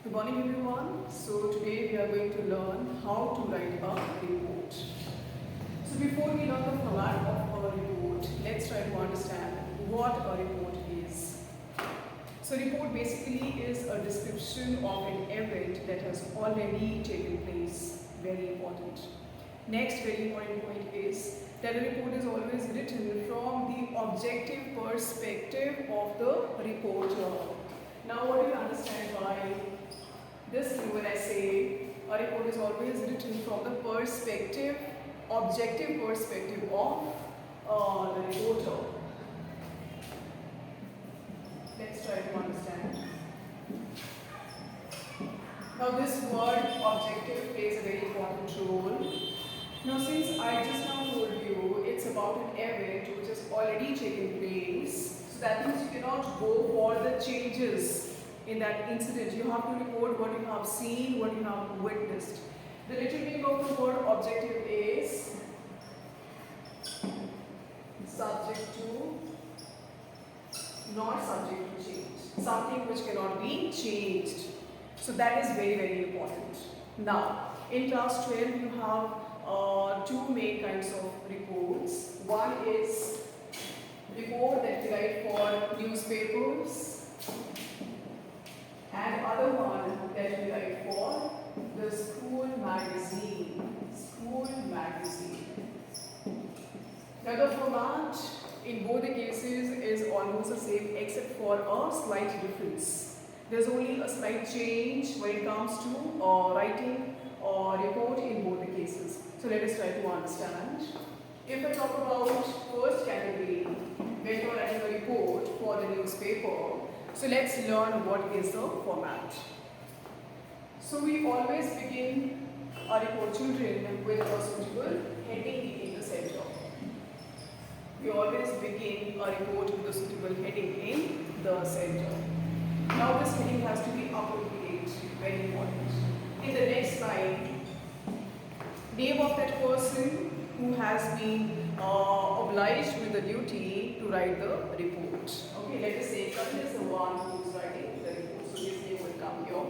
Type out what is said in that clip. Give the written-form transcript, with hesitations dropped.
Good morning everyone. So today we are going to learn how to write a report. So before we learn the format of a report, let's try to understand what a report is. So report basically is a description of an event that has already taken place. Very important. Next very important point is that a report is always written from the objective perspective of the reporter. Now what do you understand by this thing when I say a report is always written from the perspective, objective perspective of the reporter? Let's try to understand. Now this word objective plays a very important role. Now since I just now told you it's about an event which has already taken place, so that means you cannot go for the changes in that incident. You have to report what you have seen, what you have witnessed. The little meaning of the word objective is subject to, not subject to change. Something which cannot be changed. So that is very, very important. Now, in class 12 you have two main kinds of reports. One is report that we write for newspapers, and other one that we write for the school magazine. School magazine. Now the format in both the cases is almost the same except for a slight difference. There's only a slight change when it comes to writing or report in both the cases. So let us try to understand. If I talk about first category, when you are writing a report for the newspaper, so let's learn what is the format. So we always begin our report, children, with a suitable heading in the center. We always begin a report with a suitable heading in the center. Now this heading has to be appropriate, very important. In the next line, name of that person who has been obliged with the duty to write the report. Okay, let us say Karan is the one who is writing the report. So his name will come here.